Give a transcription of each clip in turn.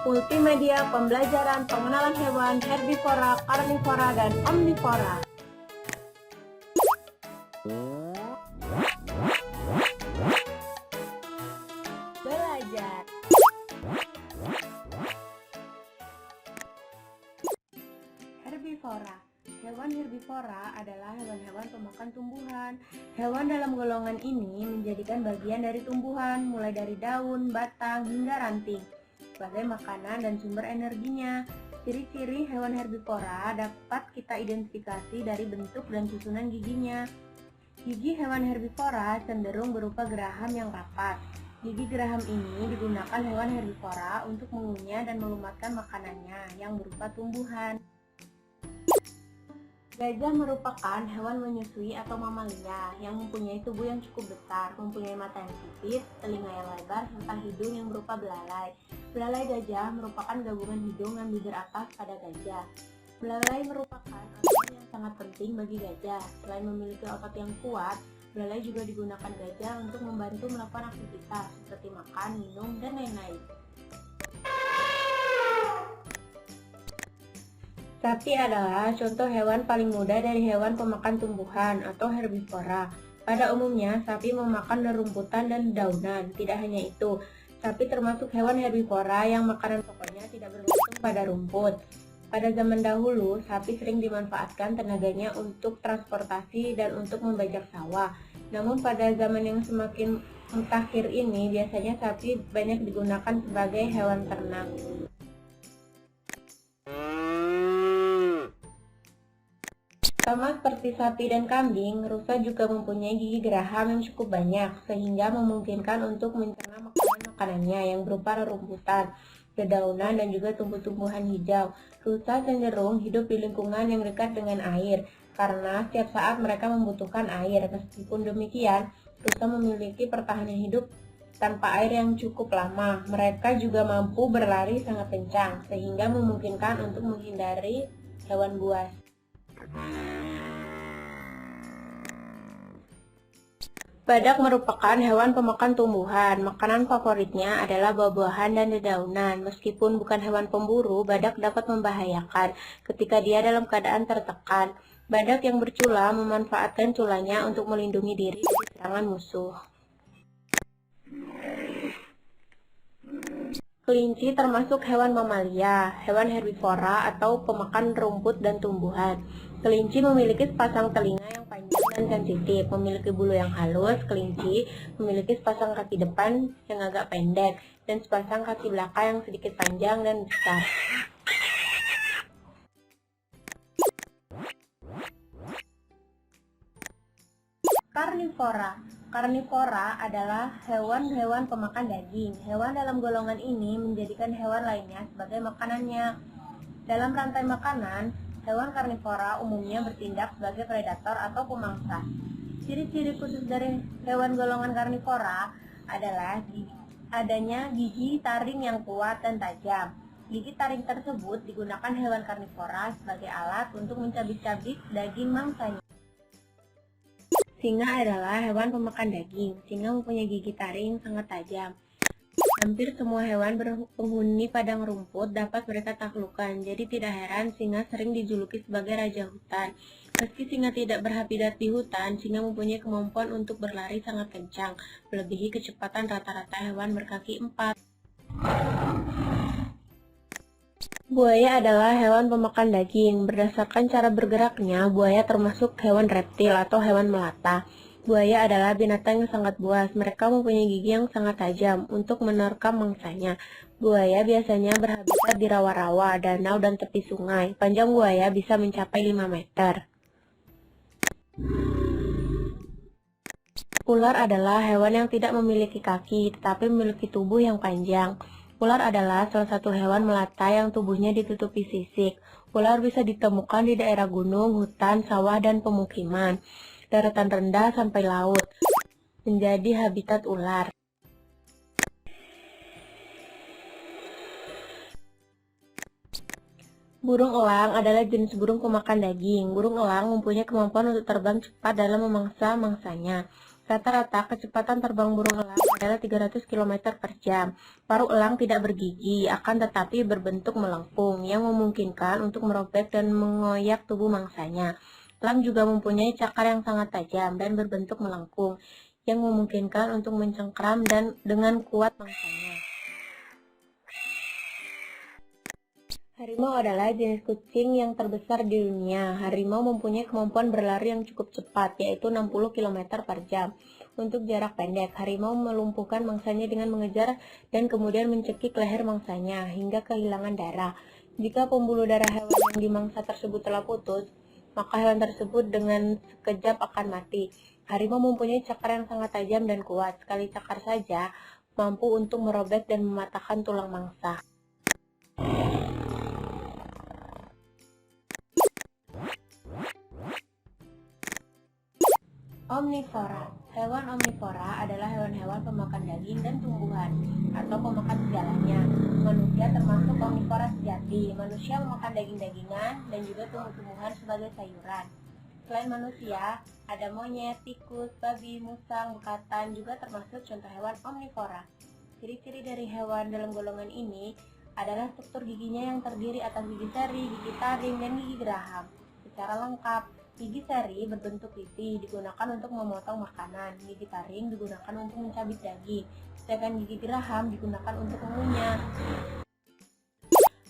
multimedia pembelajaran pengenalan hewan herbivora, karnivora, dan omnivora. Belajar. Herbivora. Hewan herbivora adalah hewan-hewan pemakan tumbuhan. Hewan dalam golongan ini menjadikan bagian dari tumbuhan, mulai dari daun, batang, hingga ranting, sebagai makanan dan sumber energinya. Ciri-ciri hewan herbivora dapat kita identifikasi dari bentuk dan susunan giginya. Gigi hewan herbivora cenderung berupa geraham yang rapat. Gigi geraham ini digunakan hewan herbivora untuk mengunyah dan melumatkan makanannya yang berupa tumbuhan. Gajah merupakan hewan menyusui atau mamalia yang mempunyai tubuh yang cukup besar, mempunyai mata yang sipit, telinga yang lebar, serta hidung yang berupa belalai. Belalai gajah merupakan gabungan hidung dan bibir atas pada gajah. Belalai merupakan organ yang sangat penting bagi gajah. Selain memiliki otot yang kuat, belalai juga digunakan gajah untuk membantu melakukan aktivitas seperti makan, minum, dan lain-lain. Sapi adalah contoh hewan paling muda dari hewan pemakan tumbuhan atau herbivora. Pada umumnya, sapi memakan rerumputan dan dedaunan. Tidak hanya itu, sapi termasuk hewan herbivora yang makanan pokoknya tidak bergantung pada rumput. Pada zaman dahulu, sapi sering dimanfaatkan tenaganya untuk transportasi dan untuk membajak sawah. Namun pada zaman yang semakin mutakhir ini, biasanya sapi banyak digunakan sebagai hewan ternak. Sama seperti sapi dan kambing, rusa juga mempunyai gigi geraham yang cukup banyak, sehingga memungkinkan untuk mencerna makanan-makanannya yang berupa rerumputan, dedaunan, dan juga tumbuh-tumbuhan hijau. Rusa cenderung hidup di lingkungan yang dekat dengan air, karena setiap saat mereka membutuhkan air. Meskipun demikian, rusa memiliki pertahanan hidup tanpa air yang cukup lama. Mereka juga mampu berlari sangat kencang, sehingga memungkinkan untuk menghindari hewan buas. Badak merupakan hewan pemakan tumbuhan. Makanan favoritnya adalah buah-buahan dan dedaunan. Meskipun bukan hewan pemburu, badak dapat membahayakan ketika dia dalam keadaan tertekan. Badak yang bercula memanfaatkan culanya untuk melindungi diri dari serangan musuh. Kelinci termasuk hewan mamalia, hewan herbivora atau pemakan rumput dan tumbuhan. Kelinci memiliki sepasang telinga yang panjang dan sensitif, memiliki bulu yang halus. Kelinci memiliki sepasang kaki depan yang agak pendek dan sepasang kaki belakang yang sedikit panjang dan besar. Karnivora. Karnivora adalah hewan-hewan pemakan daging. Hewan dalam golongan ini menjadikan hewan lainnya sebagai makanannya. Dalam rantai makanan, hewan karnivora umumnya bertindak sebagai predator atau pemangsa. Ciri-ciri khusus dari hewan golongan karnivora adalah adanya gigi taring yang kuat dan tajam. Gigi taring tersebut digunakan hewan karnivora sebagai alat untuk mencabik-cabik daging mangsanya. Singa adalah hewan pemakan daging. Singa mempunyai gigi taring sangat tajam. Hampir semua hewan penghuni padang rumput dapat mereka taklukkan, jadi tidak heran singa sering dijuluki sebagai raja hutan. Meski singa tidak berhabitat di hutan, singa mempunyai kemampuan untuk berlari sangat kencang, melebihi kecepatan rata-rata hewan berkaki 4. Buaya adalah hewan pemakan daging. Berdasarkan cara bergeraknya, buaya termasuk hewan reptil atau hewan melata. Buaya adalah binatang yang sangat buas. Mereka mempunyai gigi yang sangat tajam untuk menerkam mangsanya. Buaya biasanya berhabitat di rawa-rawa, danau, dan tepi sungai. Panjang buaya bisa mencapai 5 meter. Ular adalah hewan yang tidak memiliki kaki, tetapi memiliki tubuh yang panjang. Ular adalah salah satu hewan melata yang tubuhnya ditutupi sisik. Ular bisa ditemukan di daerah gunung, hutan, sawah, dan pemukiman. Daratan rendah sampai laut menjadi habitat ular. Burung elang adalah jenis burung pemakan daging. Burung elang mempunyai kemampuan untuk terbang cepat dalam memangsa mangsanya. Rata-rata kecepatan terbang burung elang adalah 300 km per jam. Paruh elang tidak bergigi, akan tetapi berbentuk melengkung, yang memungkinkan untuk merobek dan mengoyak tubuh mangsanya. Elang juga mempunyai cakar yang sangat tajam dan berbentuk melengkung, yang memungkinkan untuk mencengkram dan dengan kuat mangsanya. Harimau adalah jenis kucing yang terbesar di dunia. Harimau mempunyai kemampuan berlari yang cukup cepat, yaitu 60 km per jam. Untuk jarak pendek, harimau melumpuhkan mangsanya dengan mengejar dan kemudian mencekik leher mangsanya hingga kehilangan darah. Jika pembuluh darah hewan yang dimangsa tersebut telah putus, maka hewan tersebut dengan sekejap akan mati. Harimau mempunyai cakar yang sangat tajam dan kuat. Sekali cakar saja mampu untuk merobek dan mematahkan tulang mangsa. Omnivora. Hewan omnivora adalah hewan-hewan pemakan daging dan tumbuhan, atau pemakan segalanya. Manusia termasuk omnivora sejati. Manusia memakan daging-dagingan dan juga tumbuh-tumbuhan sebagai sayuran. Selain manusia, ada monyet, tikus, babi, musang, bekatan juga termasuk contoh hewan omnivora. Ciri-ciri dari hewan dalam golongan ini adalah struktur giginya yang terdiri atas gigi seri, gigi taring, dan gigi geraham. Secara lengkap, gigi seri berbentuk pipi digunakan untuk memotong makanan, gigi taring digunakan untuk mencabik daging, sedangkan gigi geraham digunakan untuk mengunyah.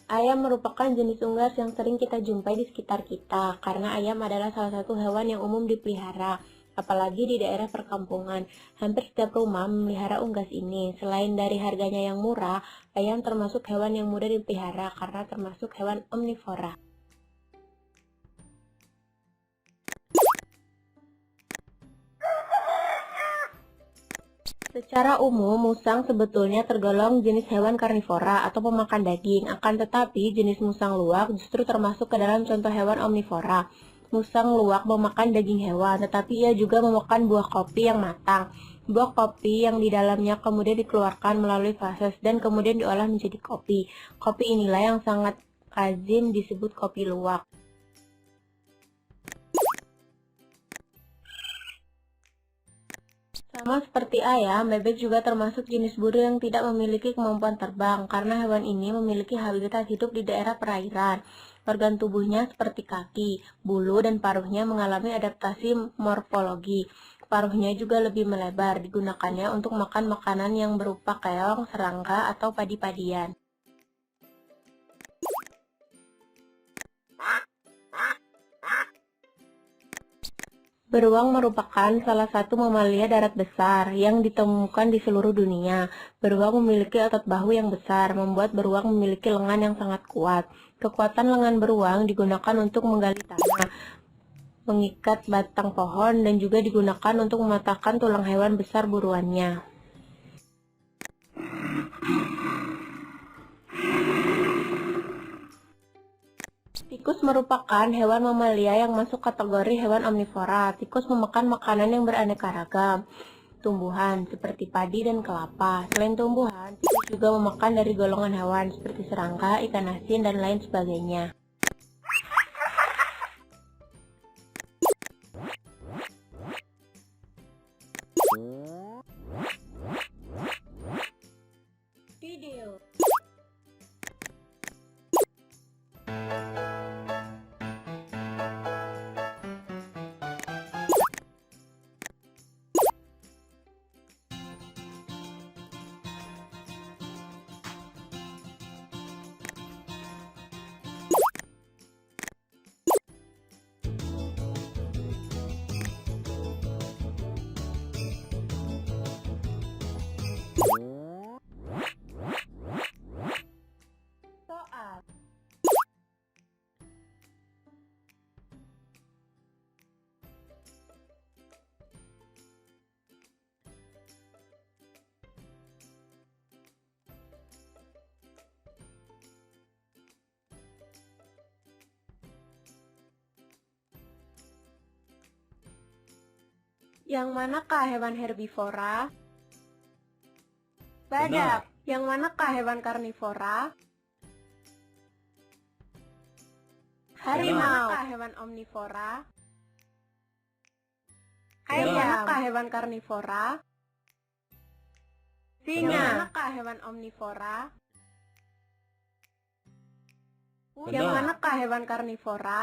Ayam merupakan jenis unggas yang sering kita jumpai di sekitar kita, karena ayam adalah salah satu hewan yang umum dipelihara, apalagi di daerah perkampungan. Hampir setiap rumah memelihara unggas ini. Selain dari harganya yang murah, ayam termasuk hewan yang mudah dipelihara karena termasuk hewan omnivora. Secara umum, musang sebetulnya tergolong jenis hewan karnivora atau pemakan daging. Akan tetapi, jenis musang luwak justru termasuk ke dalam contoh hewan omnivora. Musang luwak memakan daging hewan, tetapi ia juga memakan buah kopi yang matang. Buah kopi yang di dalamnya kemudian dikeluarkan melalui proses dan kemudian diolah menjadi kopi. Kopi inilah yang sangat lazim disebut kopi luwak. Sama seperti ayam, bebek juga termasuk jenis burung yang tidak memiliki kemampuan terbang karena hewan ini memiliki habitat hidup di daerah perairan. Organ tubuhnya seperti kaki, bulu, dan paruhnya mengalami adaptasi morfologi. Paruhnya juga lebih melebar, digunakannya untuk makan makanan yang berupa keong, serangga, atau padi-padian. Beruang merupakan salah satu mamalia darat besar yang ditemukan di seluruh dunia. Beruang memiliki otot bahu yang besar, membuat beruang memiliki lengan yang sangat kuat. Kekuatan lengan beruang digunakan untuk menggali tanah, mengikat batang pohon, dan juga digunakan untuk mematahkan tulang hewan besar buruannya. Tikus merupakan hewan mamalia yang masuk kategori hewan omnivora. Tikus memakan makanan yang beraneka ragam, tumbuhan seperti padi dan kelapa. Selain tumbuhan, tikus juga memakan dari golongan hewan seperti serangga, ikan asin, dan lain sebagainya. Video. Soal. Yang manakah hewan herbivora? Badak. Yang manakah hewan karnivora? Harimau. Yang manakah hewan omnivora? Ayam. Benar. Manakah hewan karnivora? Singa. Benar. Manakah hewan omnivora? Benar. Yang manakah hewan karnivora?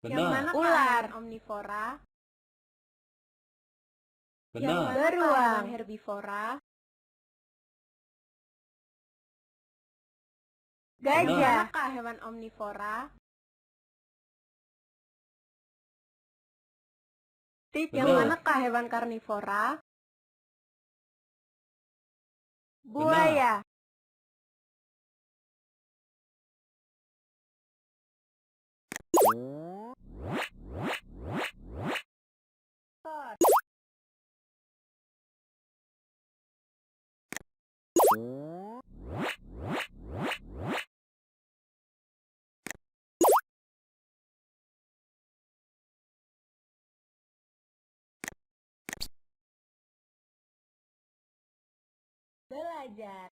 Yang Benar. manakah ular omnivora? Yang Benar. manakah beruang herbivora? Gajah. Benar. Manakah hewan omnivora? Yang Benar. manakah hewan karnivora? Benar. Buaya. Belajar.